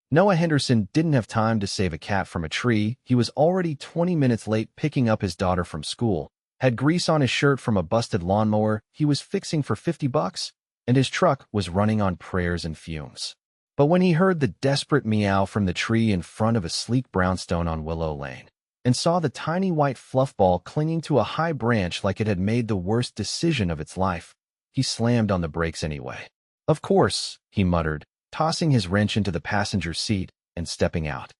Noah Henderson didn't have time to save a cat from a tree. He was already 20 minutes late picking up his daughter from school, had grease on his shirt from a busted lawnmower he was fixing for $50, and his truck was running on prayers and fumes. But when he heard the desperate meow from the tree in front of a sleek brownstone on Willow Lane, and saw the tiny white fluff ball clinging to a high branch like it had made the worst decision of its life, he slammed on the brakes anyway. "Of course," he muttered, tossing his wrench into the passenger seat and stepping out.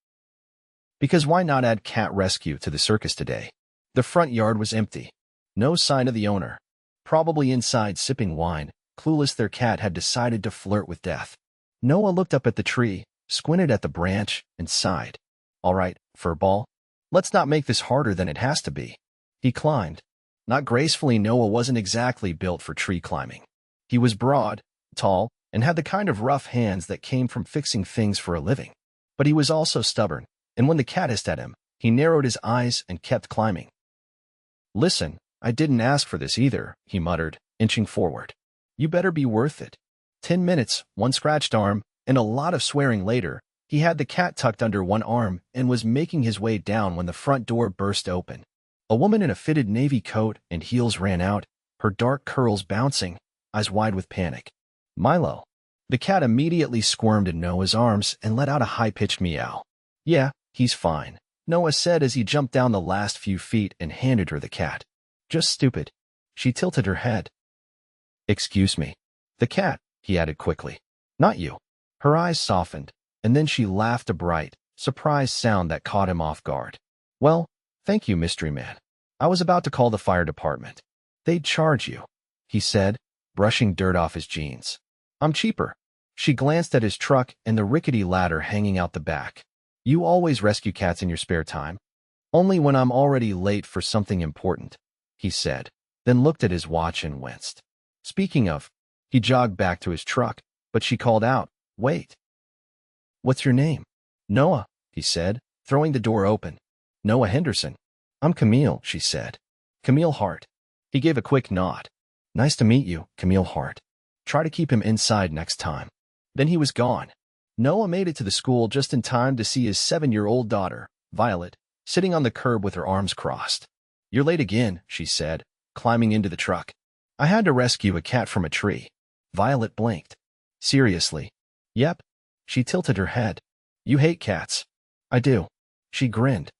Because why not add cat rescue to the circus today? The front yard was empty. No sign of the owner. Probably inside sipping wine, clueless their cat had decided to flirt with death. Noah looked up at the tree, squinted at the branch, and sighed. "All right, furball. Let's not make this harder than it has to be." He climbed. Not gracefully. Noah wasn't exactly built for tree climbing. He was broad, tall, and had the kind of rough hands that came from fixing things for a living. But he was also stubborn, and when the cat hissed at him, he narrowed his eyes and kept climbing. "Listen, I didn't ask for this either," he muttered, inching forward. "You better be worth it." 10 minutes, one scratched arm, and a lot of swearing later, he had the cat tucked under one arm and was making his way down when the front door burst open. A woman in a fitted navy coat and heels ran out, her dark curls bouncing, eyes wide with panic. "Milo." The cat immediately squirmed in Noah's arms and let out a high-pitched meow. "Yeah, he's fine," Noah said as he jumped down the last few feet and handed her the cat. "Just stupid." She tilted her head. "Excuse me." "The cat," he added quickly. "Not you." Her eyes softened, and then she laughed, a bright, surprised sound that caught him off guard. "Well, thank you, mystery man. I was about to call the fire department. They'd charge you," he said, brushing dirt off his jeans. "I'm cheaper." She glanced at his truck and the rickety ladder hanging out the back. "You always rescue cats in your spare time?" "Only when I'm already late for something important," he said, then looked at his watch and winced. "Speaking of," he jogged back to his truck, but she called out, "Wait." "What's your name?" "Noah," he said, throwing the door open. "Noah Henderson." "I'm Camille," she said. "Camille Hart." He gave a quick nod. "Nice to meet you, Camille Hart. Try to keep him inside next time." Then he was gone. Noah made it to the school just in time to see his 7-year-old daughter, Violet, sitting on the curb with her arms crossed. "You're late again," she said, climbing into the truck. "I had to rescue a cat from a tree." Violet blinked. "Seriously?" "Yep." She tilted her head. "You hate cats." "I do." She grinned.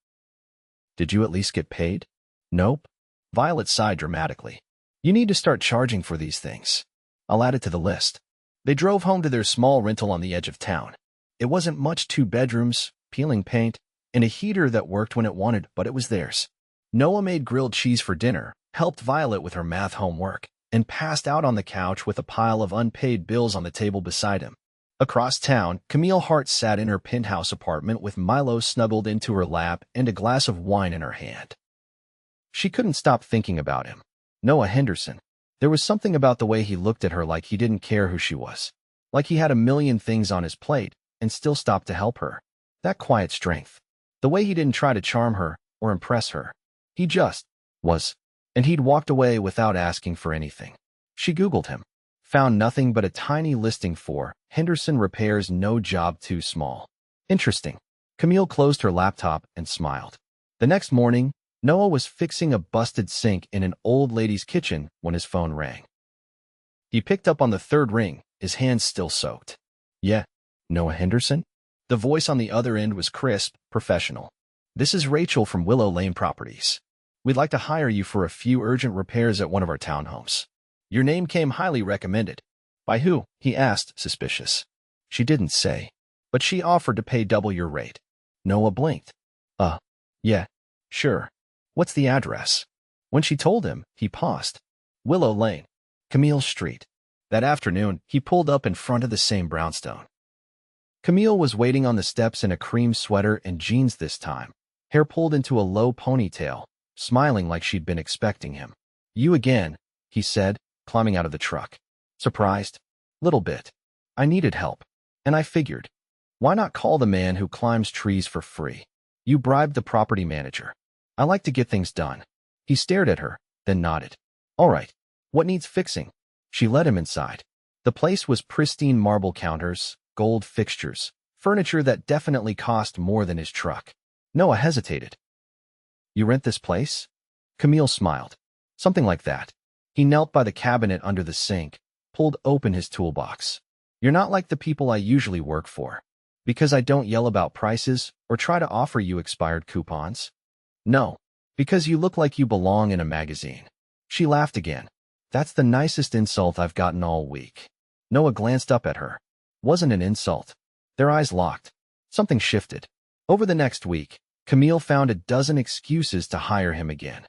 "Did you at least get paid?" "Nope." Violet sighed dramatically. "You need to start charging for these things." "I'll add it to the list." They drove home to their small rental on the edge of town. It wasn't much: 2 bedrooms, peeling paint, and a heater that worked when it wanted, but it was theirs. Noah made grilled cheese for dinner, helped Violet with her math homework, and passed out on the couch with a pile of unpaid bills on the table beside him. Across town, Camille Hart sat in her penthouse apartment with Milo snuggled into her lap and a glass of wine in her hand. She couldn't stop thinking about him. Noah Henderson. There was something about the way he looked at her, like he didn't care who she was. Like he had a million things on his plate and still stopped to help her. That quiet strength. The way he didn't try to charm her or impress her. He just was. And he'd walked away without asking for anything. She Googled him. Found nothing but a tiny listing for Henderson repairs, no job too small. Interesting. Camille closed her laptop and smiled. The next morning, Noah was fixing a busted sink in an old lady's kitchen when his phone rang. He picked up on the 3rd ring, his hands still soaked. "Yeah, Noah Henderson?" The voice on the other end was crisp, professional. "This is Rachel from Willow Lane Properties. We'd like to hire you for a few urgent repairs at one of our townhomes. Your name came highly recommended." "By who?" he asked, suspicious. She didn't say, but she offered to pay double your rate. Noah blinked. Yeah, sure. What's the address?" When she told him, he paused. "Willow Lane, Camille Street." That afternoon, he pulled up in front of the same brownstone. Camille was waiting on the steps in a cream sweater and jeans this time, hair pulled into a low ponytail, smiling like she'd been expecting him. "You again," he said, climbing out of the truck. "Surprised?" "Little bit. I needed help, and I figured, why not call the man who climbs trees for free? You bribed the property manager. I like to get things done." He stared at her, then nodded. "All right. What needs fixing?" She led him inside. The place was pristine: marble counters, gold fixtures, Furniture that definitely cost more than his truck. Noah hesitated. You rent this place? Camille smiled. Something like that. He knelt by the cabinet under the sink, pulled open his toolbox. You're not like the people I usually work for. Because I don't yell about prices or try to offer you expired coupons? No. Because you look like you belong in a magazine. She laughed again. That's the nicest insult I've gotten all week. Noah glanced up at her. Wasn't an insult. Their eyes locked. Something shifted. Over the next week, Camille found a dozen excuses to hire him again.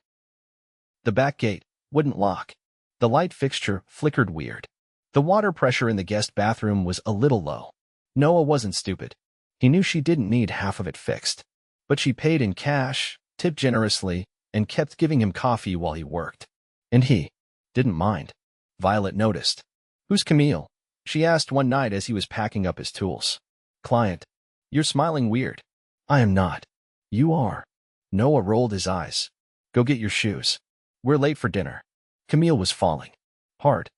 The back gate wouldn't lock. The light fixture flickered weird. The water pressure in the guest bathroom was a little low. Noah wasn't stupid. He knew she didn't need half of it fixed. But she paid in cash, tipped generously, and kept giving him coffee while he worked. And he didn't mind. Violet noticed. Who's Camille? She asked one night as he was packing up his tools. Client. You're smiling weird. I am not. You are. Noah rolled his eyes. Go get your shoes. We're late for dinner. Camille was falling hard.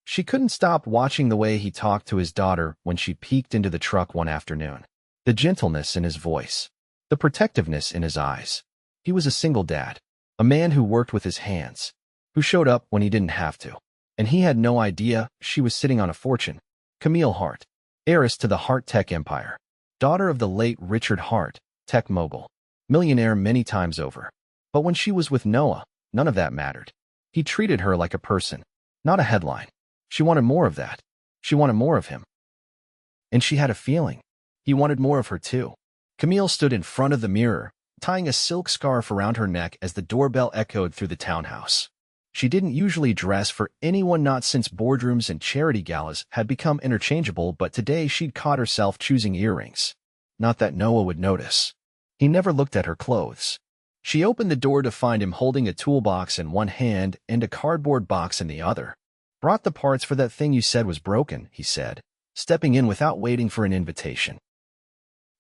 She couldn't stop watching the way he talked to his daughter when she peeked into the truck one afternoon. The gentleness in his voice. The protectiveness in his eyes. He was a single dad. A man who worked with his hands. Who showed up when he didn't have to. And he had no idea she was sitting on a fortune. Camille Hart. Heiress to the Hart tech empire. Daughter of the late Richard Hart, tech mogul. Millionaire many times over. But when she was with Noah, none of that mattered. He treated her like a person, not a headline. She wanted more of that. She wanted more of him. And she had a feeling. He wanted more of her too. Camille stood in front of the mirror, tying a silk scarf around her neck as the doorbell echoed through the townhouse. She didn't usually dress for anyone, not since boardrooms and charity galas had become interchangeable, but today she'd caught herself choosing earrings. Not that Noah would notice. He never looked at her clothes. She opened the door to find him holding a toolbox in one hand and a cardboard box in the other. Brought the parts for that thing you said was broken, he said, stepping in without waiting for an invitation.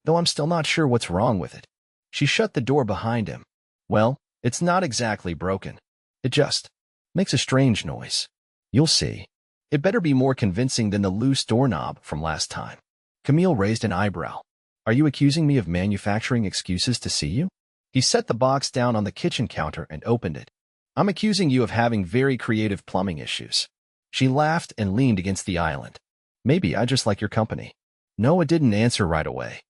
Though I'm still not sure what's wrong with it. She shut the door behind him. Well, it's not exactly broken. It just makes a strange noise. You'll see. It better be more convincing than the loose doorknob from last time. Camille raised an eyebrow. Are you accusing me of manufacturing excuses to see you? He set the box down on the kitchen counter and opened it. I'm accusing you of having very creative plumbing issues. She laughed and leaned against the island. Maybe I just like your company. Noah didn't answer right away.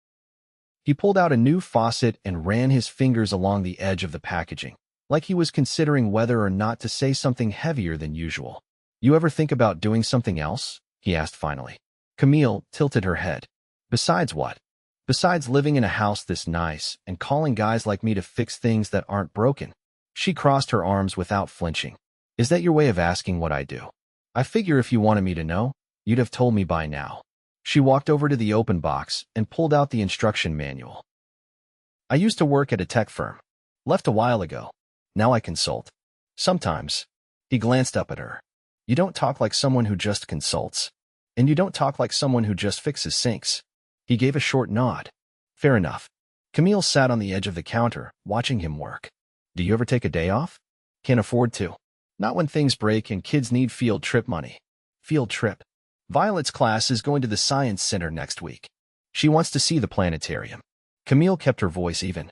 He pulled out a new faucet and ran his fingers along the edge of the packaging, like he was considering whether or not to say something heavier than usual. You ever think about doing something else? He asked finally. Camille tilted her head. Besides what? Besides living in a house this nice and calling guys like me to fix things that aren't broken. She crossed her arms without flinching. Is that your way of asking what I do? I figure if you wanted me to know, you'd have told me by now. She walked over to the open box and pulled out the instruction manual. I used to work at a tech firm. Left a while ago. Now I consult. Sometimes. He glanced up at her. You don't talk like someone who just consults. And you don't talk like someone who just fixes sinks. He gave a short nod. Fair enough. Camille sat on the edge of the counter, watching him work. Do you ever take a day off? Can't afford to. Not when things break and kids need field trip money. Field trip. Violet's class is going to the science center next week. She wants to see the planetarium. Camille kept her voice even.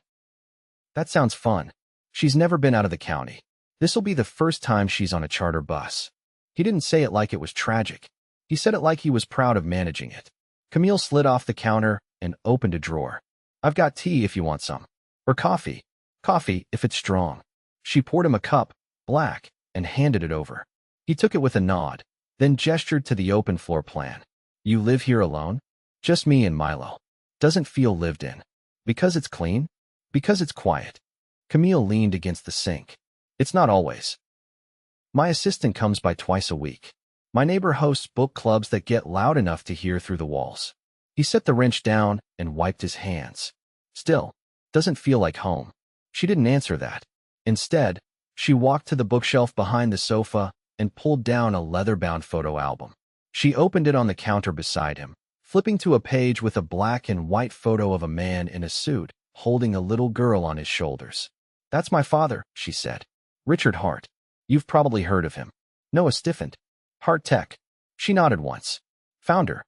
That sounds fun. She's never been out of the county. This'll be the first time she's on a charter bus. He didn't say it like it was tragic. He said it like he was proud of managing it. Camille slid off the counter and opened a drawer. I've got tea if you want some. Or coffee. Coffee if it's strong. She poured him a cup, black, and handed it over. He took it with a nod, then gestured to the open floor plan. You live here alone? Just me and Milo. Doesn't feel lived in. Because it's clean? Because it's quiet. Camille leaned against the sink. It's not always. My assistant comes by twice a week. My neighbor hosts book clubs that get loud enough to hear through the walls. He set the wrench down and wiped his hands. Still, doesn't feel like home. She didn't answer that. Instead, she walked to the bookshelf behind the sofa and pulled down a leather-bound photo album. She opened it on the counter beside him, flipping to a page with a black and white photo of a man in a suit, holding a little girl on his shoulders. That's my father, she said. Richard Hart. You've probably heard of him. Noah stiffened. Hart Tech. She nodded once. Founder.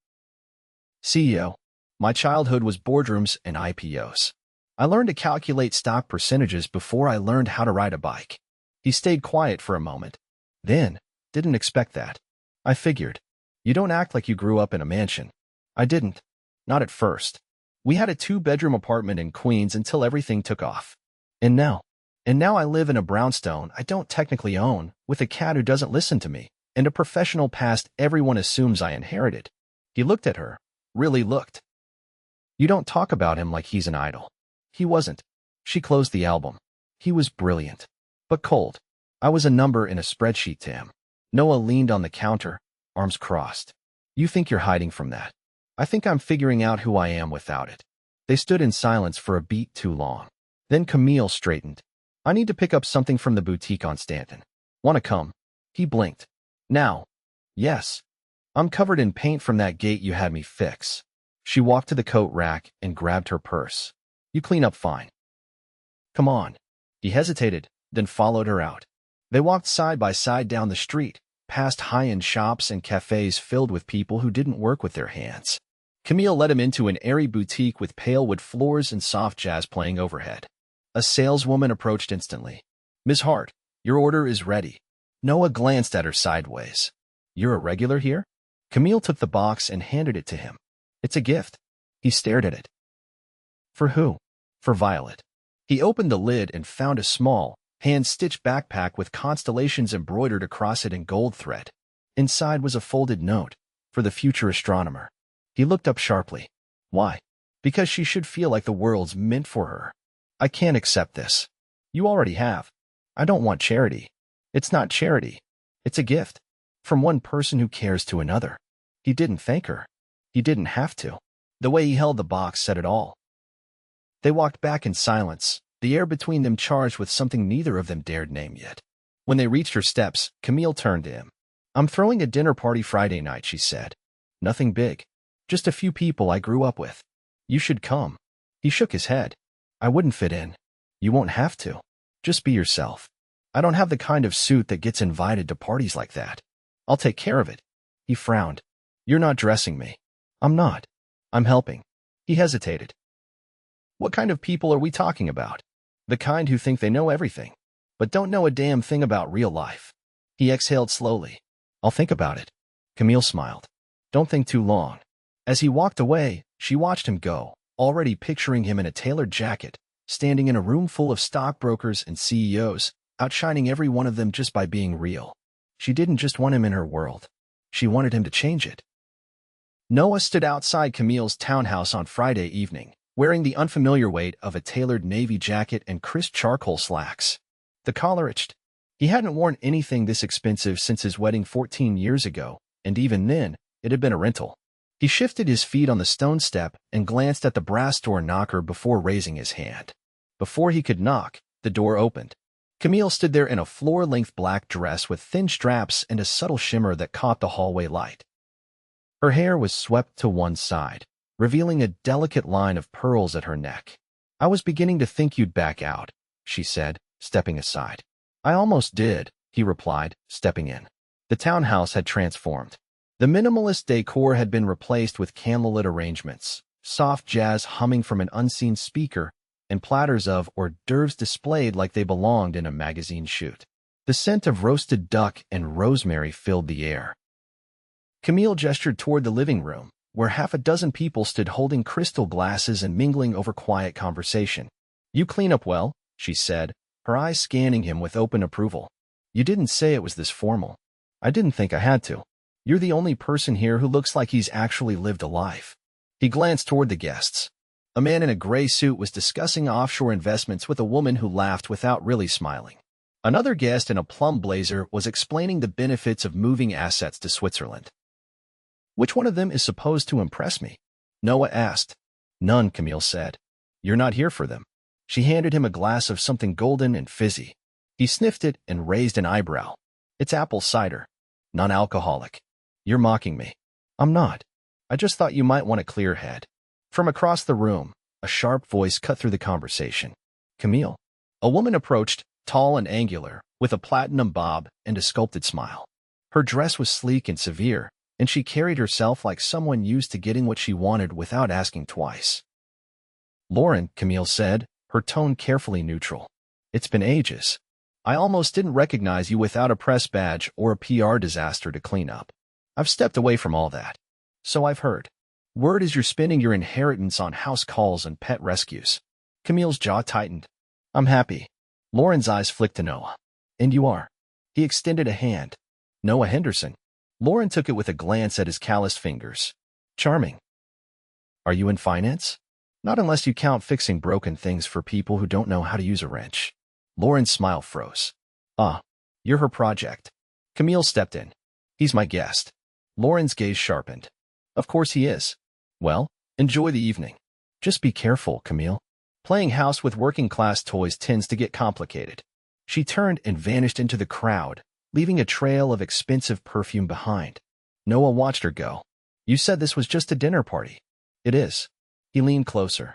CEO. My childhood was boardrooms and IPOs. I learned to calculate stock percentages before I learned how to ride a bike. He stayed quiet for a moment. Then, didn't expect that. I figured. You don't act like you grew up in a mansion. I didn't. Not at first. We had a 2-bedroom apartment in Queens until everything took off. And now I live in a brownstone I don't technically own, with a cat who doesn't listen to me, and a professional past everyone assumes I inherited. He looked at her. Really looked. You don't talk about him like he's an idol. He wasn't. She closed the album. He was brilliant. But cold. I was a number in a spreadsheet to him. Noah leaned on the counter, arms crossed. You think you're hiding from that. I think I'm figuring out who I am without it. They stood in silence for a beat too long. Then Camille straightened. I need to pick up something from the boutique on Stanton. Wanna come? He blinked. Now. Yes. I'm covered in paint from that gate you had me fix. She walked to the coat rack and grabbed her purse. You clean up fine. Come on. He hesitated, then followed her out. They walked side by side down the street, past high-end shops and cafes filled with people who didn't work with their hands. Camille led him into an airy boutique with pale wood floors and soft jazz playing overhead. A saleswoman approached instantly. Ms. Hart, your order is ready. Noah glanced at her sideways. You're a regular here? Camille took the box and handed it to him. It's a gift. He stared at it. For who? For Violet. He opened the lid and found a small, hand-stitched backpack with constellations embroidered across it in gold thread. Inside was a folded note, for the future astronomer. He looked up sharply. Why? Because she should feel like the world's meant for her. I can't accept this. You already have. I don't want charity. It's not charity. It's a gift. From one person who cares to another. He didn't thank her. He didn't have to. The way he held the box said it all. They walked back in silence, the air between them charged with something neither of them dared name yet. When they reached her steps, Camille turned to him. I'm throwing a dinner party Friday night, she said. Nothing big. Just a few people I grew up with. You should come. He shook his head. I wouldn't fit in. You won't have to. Just be yourself. I don't have the kind of suit that gets invited to parties like that. I'll take care of it. He frowned. You're not dressing me. I'm not. I'm helping. He hesitated. What kind of people are we talking about? The kind who think they know everything, but don't know a damn thing about real life. He exhaled slowly. I'll think about it. Camille smiled. Don't think too long. As he walked away, she watched him go, already picturing him in a tailored jacket, standing in a room full of stockbrokers and CEOs, outshining every one of them just by being real. She didn't just want him in her world. She wanted him to change it. Noah stood outside Camille's townhouse on Friday evening, wearing the unfamiliar weight of a tailored navy jacket and crisp charcoal slacks. The collar itched. He hadn't worn anything this expensive since his wedding 14 years ago, and even then, it had been a rental. He shifted his feet on the stone step and glanced at the brass door knocker before raising his hand. Before he could knock, the door opened. Camille stood there in a floor-length black dress with thin straps and a subtle shimmer that caught the hallway light. Her hair was swept to one side, revealing a delicate line of pearls at her neck. I was beginning to think you'd back out, she said, stepping aside. I almost did, he replied, stepping in. The townhouse had transformed. The minimalist decor had been replaced with candlelit arrangements, soft jazz humming from an unseen speaker, and platters of hors d'oeuvres displayed like they belonged in a magazine shoot. The scent of roasted duck and rosemary filled the air. Camille gestured toward the living room, where half a dozen people stood holding crystal glasses and mingling over quiet conversation. You clean up well, she said, her eyes scanning him with open approval. You didn't say it was this formal. I didn't think I had to. You're the only person here who looks like he's actually lived a life. He glanced toward the guests. A man in a gray suit was discussing offshore investments with a woman who laughed without really smiling. Another guest in a plum blazer was explaining the benefits of moving assets to Switzerland. Which one of them is supposed to impress me? Noah asked. None, Camille said. You're not here for them. She handed him a glass of something golden and fizzy. He sniffed it and raised an eyebrow. It's apple cider. Non-alcoholic. You're mocking me. I'm not. I just thought you might want a clear head. From across the room, a sharp voice cut through the conversation. Camille. A woman approached, tall and angular, with a platinum bob and a sculpted smile. Her dress was sleek and severe, and she carried herself like someone used to getting what she wanted without asking twice. "Lauren," Camille said, her tone carefully neutral. "It's been ages. I almost didn't recognize you without a press badge or a PR disaster to clean up. I've stepped away from all that. So I've heard. Word is you're spending your inheritance on house calls and pet rescues." Camille's jaw tightened. "I'm happy." Lauren's eyes flicked to Noah. "And you are?" He extended a hand. "Noah Henderson." Lauren took it with a glance at his calloused fingers. "Charming." "Are you in finance?" "Not unless you count fixing broken things for people who don't know how to use a wrench." Lauren's smile froze. "Ah, you're her project." Camille stepped in. "He's my guest." Lauren's gaze sharpened. "Of course he is." "Well, enjoy the evening. Just be careful, Camille. Playing house with working-class toys tends to get complicated." She turned and vanished into the crowd, leaving a trail of expensive perfume behind. Noah watched her go. "You said this was just a dinner party." "It is." He leaned closer.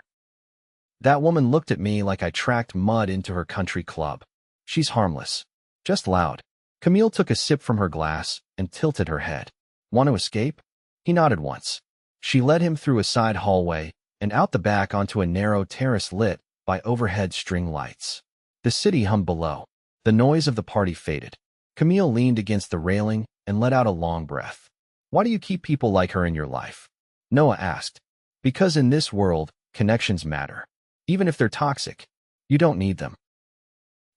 "That woman looked at me like I tracked mud into her country club. She's harmless. Just loud." Camille took a sip from her glass and tilted her head. "Want to escape?" He nodded once. She led him through a side hallway and out the back onto a narrow terrace lit by overhead string lights. The city hummed below. The noise of the party faded. Camille leaned against the railing and let out a long breath. "Why do you keep people like her in your life?" Noah asked. "Because in this world, connections matter. Even if they're toxic, you don't need them.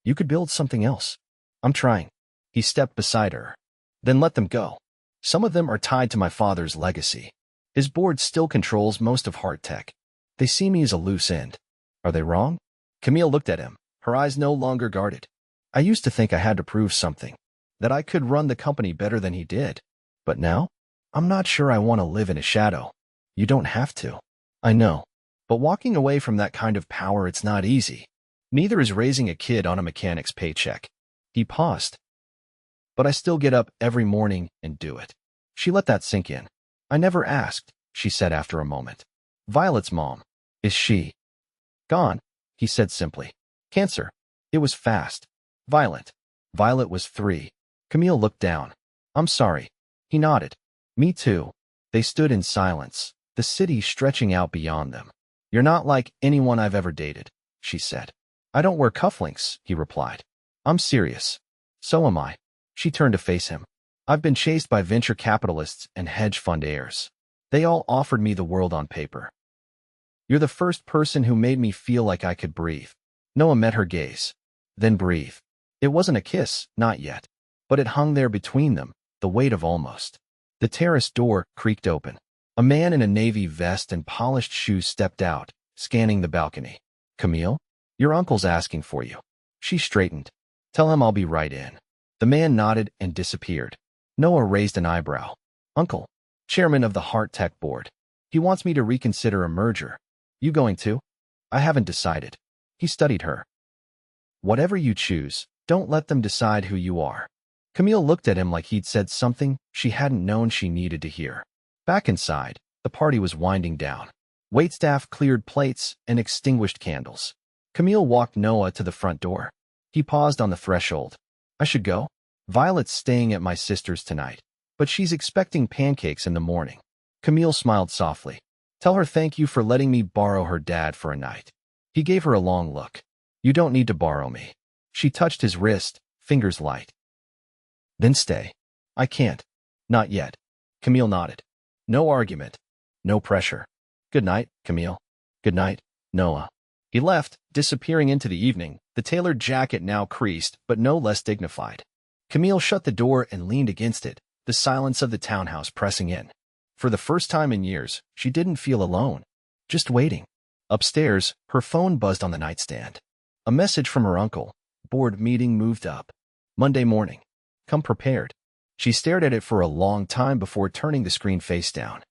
You could build something else." "I'm trying." He stepped beside her. "Then let them go. Some of them are tied to my father's legacy. His board still controls most of Hart Tech. They see me as a loose end." "Are they wrong?" Camille looked at him, her eyes no longer guarded. "I used to think I had to prove something, that I could run the company better than he did. But now, I'm not sure I want to live in a shadow." "You don't have to." "I know. But walking away from that kind of power, it's not easy. Neither is raising a kid on a mechanic's paycheck." He paused. "But I still get up every morning and do it." She let that sink in. "I never asked," she said after a moment. "Violet's mom. Is she?" "Gone," he said simply. "Cancer. It was fast. Violent. Violet was 3. Camille looked down. "I'm sorry." He nodded. "Me too." They stood in silence, the city stretching out beyond them. "You're not like anyone I've ever dated," she said. "I don't wear cufflinks," he replied. "I'm serious." "So am I." She turned to face him. "I've been chased by venture capitalists and hedge fund heirs. They all offered me the world on paper. You're the first person who made me feel like I could breathe." Noah met her gaze. "Then breathe." It wasn't a kiss, not yet. But it hung there between them, the weight of almost. The terrace door creaked open. A man in a navy vest and polished shoes stepped out, scanning the balcony. "Camille? Your uncle's asking for you." She straightened. "Tell him I'll be right in." The man nodded and disappeared. Noah raised an eyebrow. "Uncle?" "Chairman of the Hart Tech board. He wants me to reconsider a merger." "You going to?" "I haven't decided." He studied her. "Whatever you choose, don't let them decide who you are." Camille looked at him like he'd said something she hadn't known she needed to hear. Back inside, the party was winding down. Waitstaff cleared plates and extinguished candles. Camille walked Noah to the front door. He paused on the threshold. "I should go. Violet's staying at my sister's tonight, but she's expecting pancakes in the morning." Camille smiled softly. "Tell her thank you for letting me borrow her dad for a night." He gave her a long look. "You don't need to borrow me." She touched his wrist, fingers light. "Then stay." "I can't." "Not yet." Camille nodded. No argument. No pressure. "Good night, Camille." "Good night, Noah." He left, disappearing into the evening, the tailored jacket now creased, but no less dignified. Camille shut the door and leaned against it, the silence of the townhouse pressing in. For the first time in years, she didn't feel alone. Just waiting. Upstairs, her phone buzzed on the nightstand. A message from her uncle. "Board meeting moved up. Monday morning. Come prepared." She stared at it for a long time before turning the screen face down.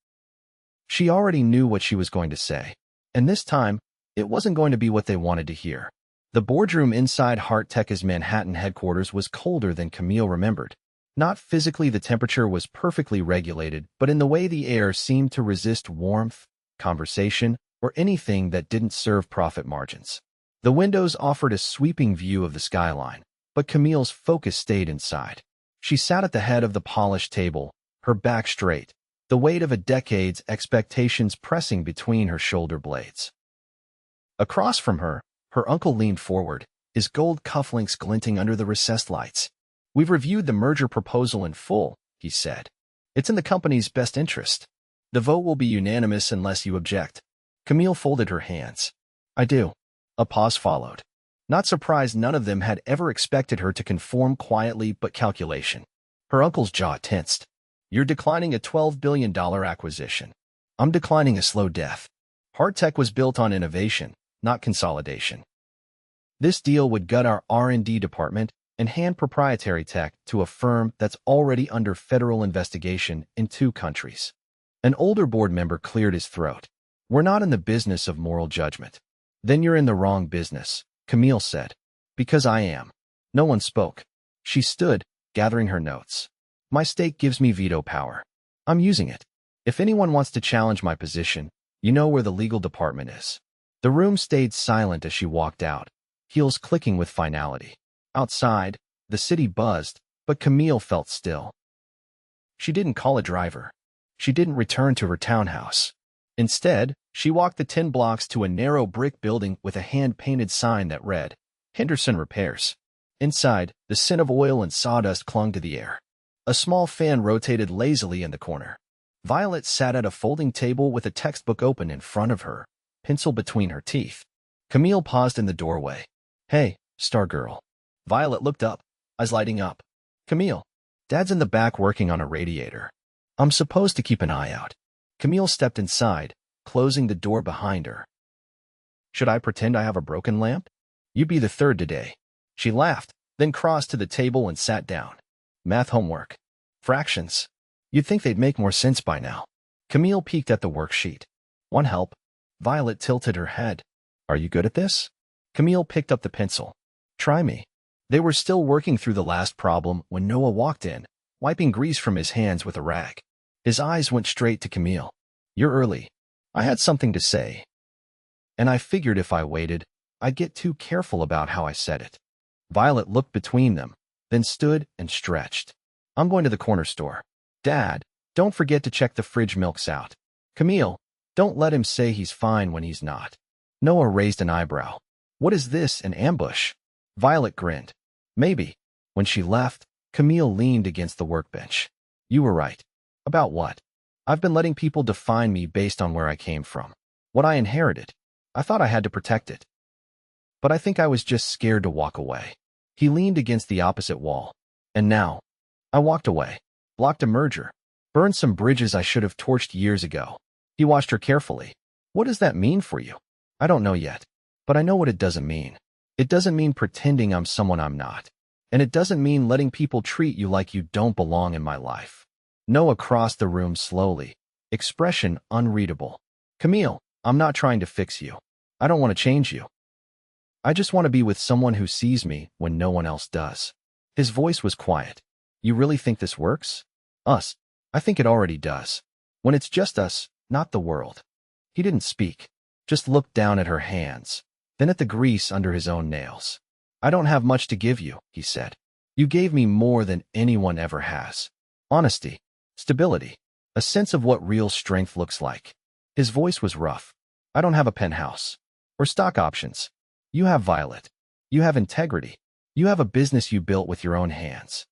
She already knew what she was going to say, and this time, it wasn't going to be what they wanted to hear. The boardroom inside Hart Tech's Manhattan headquarters was colder than Camille remembered. Not physically, the temperature was perfectly regulated, but in the way the air seemed to resist warmth, conversation, or anything that didn't serve profit margins. The windows offered a sweeping view of the skyline, but Camille's focus stayed inside. She sat at the head of the polished table, her back straight, the weight of a decade's expectations pressing between her shoulder blades. Across from her, her uncle leaned forward, his gold cufflinks glinting under the recessed lights. "We've reviewed the merger proposal in full," he said. "It's in the company's best interest. The vote will be unanimous unless you object." Camille folded her hands. "I do." A pause followed. Not surprised, none of them had ever expected her to conform quietly but calculation. Her uncle's jaw tensed. "You're declining a $12 billion acquisition. I'm declining a slow death. Hardtech was built on innovation, not consolidation. This deal would gut our R&D department and hand proprietary tech to a firm that's already under federal investigation in 2 countries. An older board member cleared his throat. "We're not in the business of moral judgment." "Then you're in the wrong business," Camille said. "Because I am." No one spoke. She stood, gathering her notes. "My stake gives me veto power. I'm using it. If anyone wants to challenge my position, you know where the legal department is." The room stayed silent as she walked out, heels clicking with finality. Outside, the city buzzed, but Camille felt still. She didn't call a driver. She didn't return to her townhouse. Instead, she walked the 10 blocks to a narrow brick building with a hand-painted sign that read, "Henderson Repairs." Inside, the scent of oil and sawdust clung to the air. A small fan rotated lazily in the corner. Violet sat at a folding table with a textbook open in front of her, pencil between her teeth. Camille paused in the doorway. "Hey, star girl." Violet looked up, eyes lighting up. "Camille, Dad's in the back working on a radiator. I'm supposed to keep an eye out." Camille stepped inside, closing the door behind her. "Should I pretend I have a broken lamp? You be the third today." She laughed, then crossed to the table and sat down. "Math homework. Fractions. You'd think they'd make more sense by now." Camille peeked at the worksheet. "Want help?" Violet tilted her head. "Are you good at this?" Camille picked up the pencil. "Try me." They were still working through the last problem when Noah walked in, wiping grease from his hands with a rag. His eyes went straight to Camille. "You're early. I had something to say. And I figured if I waited, I'd get too careful about how I said it." Violet looked between them, then stood and stretched. "I'm going to the corner store." "Dad, don't forget to check the fridge, milk's out." "Camille, don't let him say he's fine when he's not." Noah raised an eyebrow. "What is this, an ambush?" Violet grinned. "Maybe." When she left, Camille leaned against the workbench. "You were right." "About what?" "I've been letting people define me based on where I came from. What I inherited. I thought I had to protect it. But I think I was just scared to walk away." He leaned against the opposite wall. "And now, I walked away. Blocked a merger. Burned some bridges I should have torched years ago." He watched her carefully. "What does that mean for you?" "I don't know yet. But I know what it doesn't mean. It doesn't mean pretending I'm someone I'm not. And it doesn't mean letting people treat you like you don't belong in my life." Noah crossed the room slowly, expression unreadable. "Camille, I'm not trying to fix you. I don't want to change you. I just want to be with someone who sees me when no one else does." His voice was quiet. "You really think this works?" "Us. I think it already does. When it's just us, not the world." He didn't speak, just looked down at her hands, then at the grease under his own nails. "I don't have much to give you," he said. "You gave me more than anyone ever has. Honesty, stability, a sense of what real strength looks like." His voice was rough. "I don't have a penthouse. Or stock options. You have, Violet. You have integrity. You have a business you built with your own hands.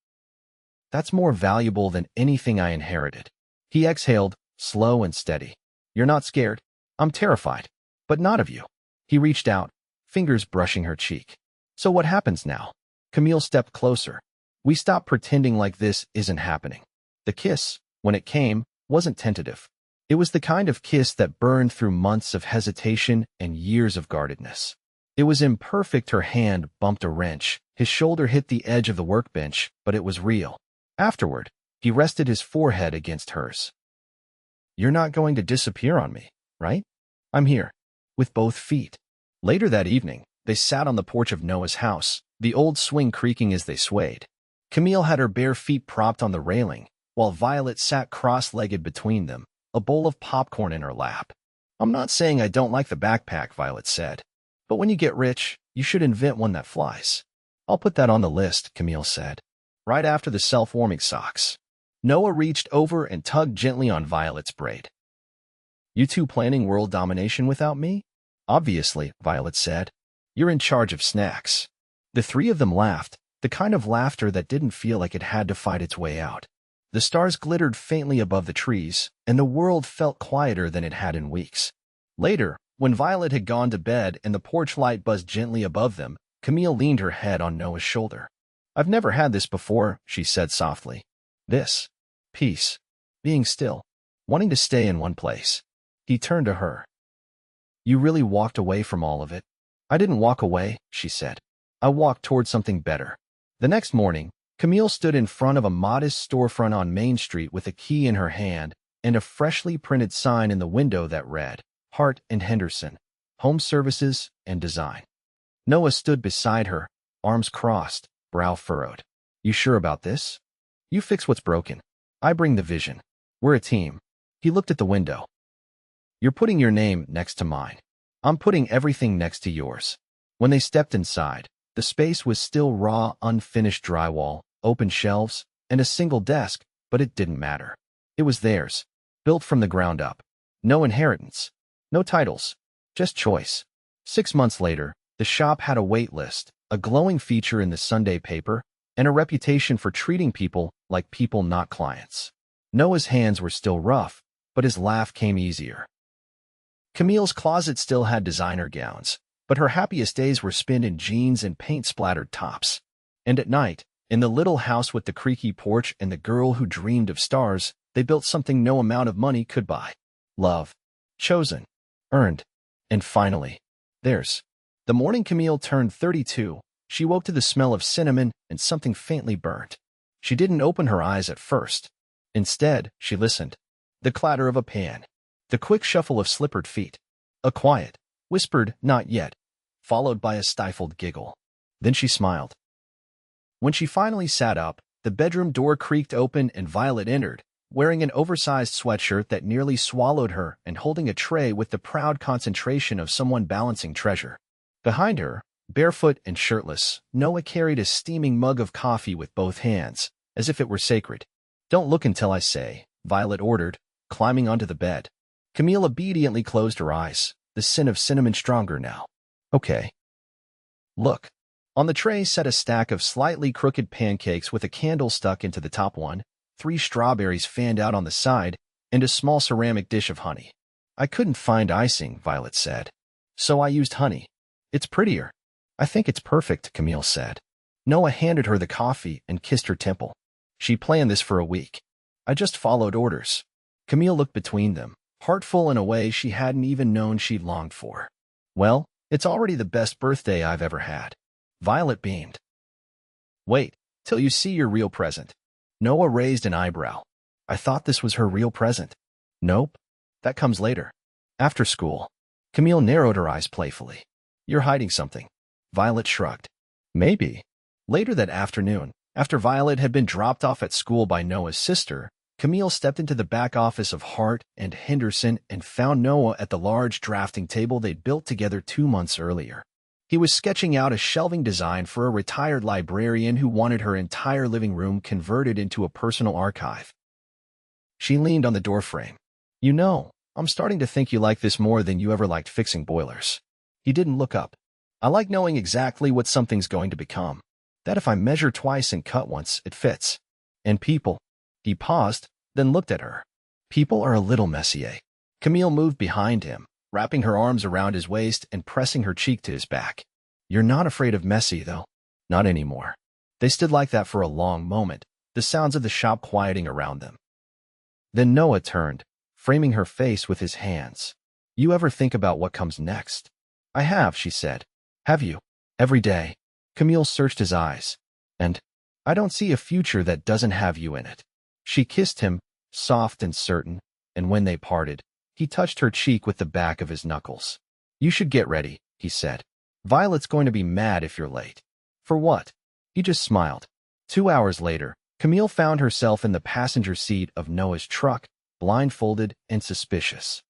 That's more valuable than anything I inherited." He exhaled, slow and steady. "You're not scared?" "I'm terrified. But not of you." He reached out, fingers brushing her cheek. "So what happens now?" Camille stepped closer. "We stop pretending like this isn't happening." The kiss, when it came, wasn't tentative. It was the kind of kiss that burned through months of hesitation and years of guardedness. It was imperfect. Her hand bumped a wrench. His shoulder hit the edge of the workbench, but it was real. Afterward, he rested his forehead against hers. "You're not going to disappear on me, right?" "I'm here." With both feet. Later that evening, they sat on the porch of Noah's house, the old swing creaking as they swayed. Camille had her bare feet propped on the railing, while Violet sat cross-legged between them, a bowl of popcorn in her lap. "I'm not saying I don't like the backpack," Violet said. "But when you get rich, you should invent one that flies." "I'll put that on the list," Camille said. "Right after the self-warming socks." Noah reached over and tugged gently on Violet's braid. You two planning world domination without me? Obviously, Violet said. You're in charge of snacks. The three of them laughed, the kind of laughter that didn't feel like it had to fight its way out. The stars glittered faintly above the trees, and the world felt quieter than it had in weeks. Later, when Violet had gone to bed and the porch light buzzed gently above them, Camille leaned her head on Noah's shoulder. I've never had this before, she said softly. This. Peace. Being still. Wanting to stay in one place. He turned to her. You really walked away from all of it? I didn't walk away, she said. I walked toward something better. The next morning, Camille stood in front of a modest storefront on Main Street with a key in her hand and a freshly printed sign in the window that read, Hart and Henderson, Home Services and Design. Noah stood beside her, arms crossed, brow furrowed. You sure about this? You fix what's broken. I bring the vision. We're a team. He looked at the window. You're putting your name next to mine. I'm putting everything next to yours. When they stepped inside, the space was still raw, unfinished drywall, open shelves, and a single desk, but it didn't matter. It was theirs, built from the ground up. No inheritance, no titles, just choice. 6 months later, the shop had a wait list, a glowing feature in the Sunday paper, and a reputation for treating people like people, not clients. Noah's hands were still rough, but his laugh came easier. Camille's closet still had designer gowns, but her happiest days were spent in jeans and paint-splattered tops. And at night, in the little house with the creaky porch and the girl who dreamed of stars, they built something no amount of money could buy. Love. Chosen. Earned. And finally, theirs. The morning Camille turned 32, she woke to the smell of cinnamon and something faintly burnt. She didn't open her eyes at first. Instead, she listened. The clatter of a pan. The quick shuffle of slippered feet. A quiet, whispered, not yet, followed by a stifled giggle. Then she smiled. When she finally sat up, the bedroom door creaked open and Violet entered, wearing an oversized sweatshirt that nearly swallowed her and holding a tray with the proud concentration of someone balancing treasure. Behind her, barefoot and shirtless, Noah carried a steaming mug of coffee with both hands, as if it were sacred. Don't look until I say, Violet ordered, climbing onto the bed. Camille obediently closed her eyes, the scent of cinnamon stronger now. Okay. Look. On the tray sat a stack of slightly crooked pancakes with a candle stuck into the top one, 3 strawberries fanned out on the side, and a small ceramic dish of honey. I couldn't find icing, Violet said. So I used honey. It's prettier. I think it's perfect, Camille said. Noah handed her the coffee and kissed her temple. She planned this for a week. I just followed orders. Camille looked between them, heartful in a way she hadn't even known she'd longed for. Well, it's already the best birthday I've ever had. Violet beamed. Wait, till you see your real present. Noah raised an eyebrow. I thought this was her real present. Nope. That comes later. After school. Camille narrowed her eyes playfully. You're hiding something. Violet shrugged. Maybe. Later that afternoon, after Violet had been dropped off at school by Noah's sister, Camille stepped into the back office of Hart and Henderson and found Noah at the large drafting table they'd built together 2 months earlier. He was sketching out a shelving design for a retired librarian who wanted her entire living room converted into a personal archive. She leaned on the doorframe. You know, I'm starting to think you like this more than you ever liked fixing boilers. He didn't look up. I like knowing exactly what something's going to become. That if I measure twice and cut once, it fits. And people. He paused, then looked at her. People are a little messy, eh? Camille moved behind him, wrapping her arms around his waist and pressing her cheek to his back. You're not afraid of messy, though. Not anymore. They stood like that for a long moment, the sounds of the shop quieting around them. Then Noah turned, framing her face with his hands. You ever think about what comes next? I have, she said. Have you? Every day. Camille searched his eyes. And I don't see a future that doesn't have you in it. She kissed him, soft and certain, and when they parted, he touched her cheek with the back of his knuckles. You should get ready, he said. Violet's going to be mad if you're late. For what? He just smiled. 2 hours later, Camille found herself in the passenger seat of Noah's truck, blindfolded and suspicious.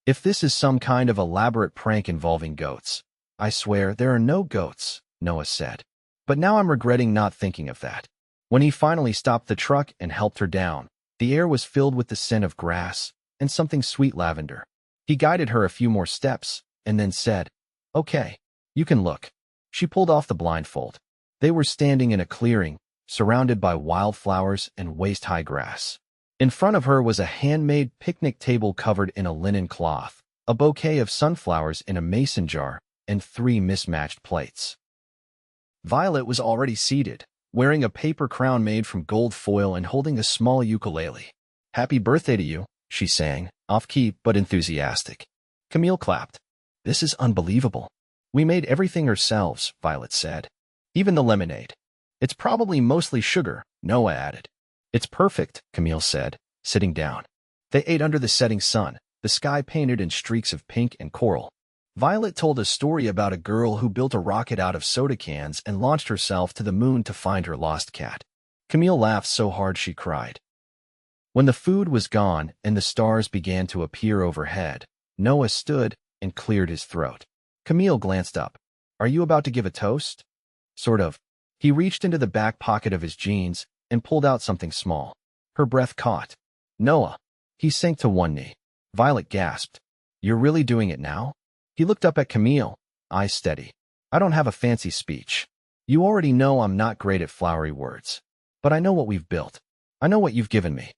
If this is some kind of elaborate prank involving goats, I swear there are no goats, Noah said. But now I'm regretting not thinking of that. When he finally stopped the truck and helped her down, the air was filled with the scent of grass and something sweet lavender. He guided her a few more steps and then said, "Okay, you can look." She pulled off the blindfold. They were standing in a clearing, surrounded by wildflowers and waist-high grass. In front of her was a handmade picnic table covered in a linen cloth, a bouquet of sunflowers in a mason jar, and 3 mismatched plates. Violet was already seated, wearing a paper crown made from gold foil and holding a small ukulele. "Happy birthday to you," she sang, off-key but enthusiastic. Camille clapped. "This is unbelievable. We made everything ourselves," Violet said. "Even the lemonade. It's probably mostly sugar," Noah added. "It's perfect," Camille said, sitting down. They ate under the setting sun, the sky painted in streaks of pink and coral. Violet told a story about a girl who built a rocket out of soda cans and launched herself to the moon to find her lost cat. Camille laughed so hard she cried. When the food was gone and the stars began to appear overhead, Noah stood and cleared his throat. Camille glanced up. "Are you about to give a toast?" "Sort of." He reached into the back pocket of his jeans and pulled out something small. Her breath caught. "Noah." He sank to one knee. Violet gasped. "You're really doing it now?" He looked up at Camille, eyes steady. "I don't have a fancy speech. You already know I'm not great at flowery words. But I know what we've built. I know what you've given me.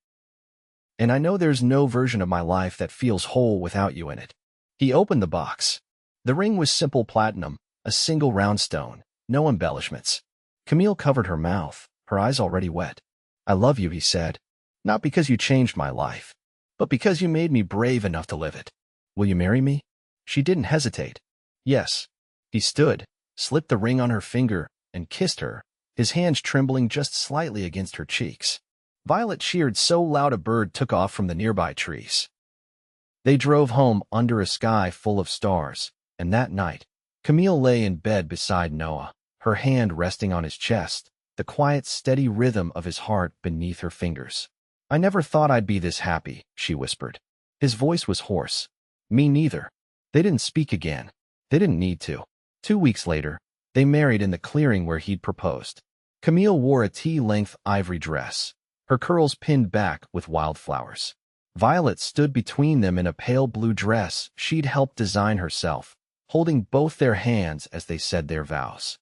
And I know there's no version of my life that feels whole without you in it." He opened the box. The ring was simple platinum, a single round stone, no embellishments. Camille covered her mouth, her eyes already wet. "I love you," he said. "Not because you changed my life, but because you made me brave enough to live it. Will you marry me?" She didn't hesitate. "Yes." He stood, slipped the ring on her finger, and kissed her, his hands trembling just slightly against her cheeks. Violet cheered so loud a bird took off from the nearby trees. They drove home under a sky full of stars, and that night, Camille lay in bed beside Noah, her hand resting on his chest, the quiet, steady rhythm of his heart beneath her fingers. "I never thought I'd be this happy," she whispered. His voice was hoarse. "Me neither." They didn't speak again. They didn't need to. 2 weeks later, they married in the clearing where he'd proposed. Camille wore a tea-length ivory dress, her curls pinned back with wildflowers. Violet stood between them in a pale blue dress she'd helped design herself, holding both their hands as they said their vows.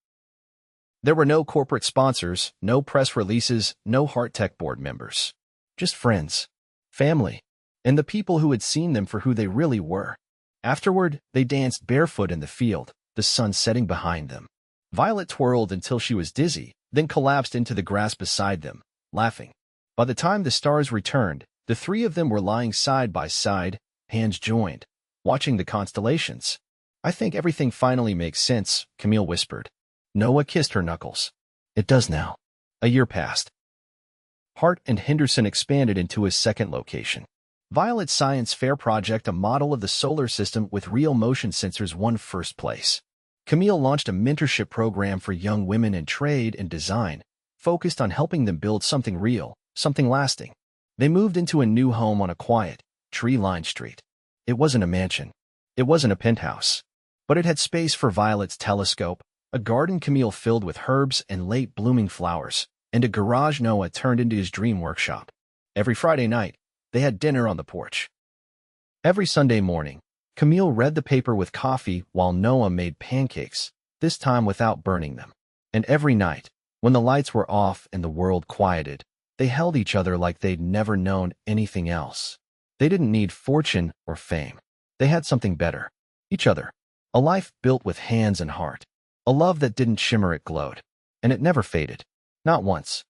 There were no corporate sponsors, no press releases, no Heart Tech board members. Just friends, family, and the people who had seen them for who they really were. Afterward, they danced barefoot in the field, the sun setting behind them. Violet twirled until she was dizzy, then collapsed into the grass beside them, laughing. By the time the stars returned, the 3 of them were lying side by side, hands joined, watching the constellations. "I think everything finally makes sense," Camille whispered. Noah kissed her knuckles. "It does now." A year passed. Hart and Henderson expanded into a second location. Violet's science fair project, a model of the solar system with real motion sensors, won first place. Camille launched a mentorship program for young women in trade and design, focused on helping them build something real, something lasting. They moved into a new home on a quiet, tree-lined street. It wasn't a mansion. It wasn't a penthouse. But it had space for Violet's telescope, a garden Camille filled with herbs and late-blooming flowers, and a garage Noah turned into his dream workshop. Every Friday night, they had dinner on the porch. Every Sunday morning, Camille read the paper with coffee while Noah made pancakes, this time without burning them. And every night, when the lights were off and the world quieted, they held each other like they'd never known anything else. They didn't need fortune or fame. They had something better. Each other. A life built with hands and heart. A love that didn't shimmer, it glowed. And it never faded. Not once.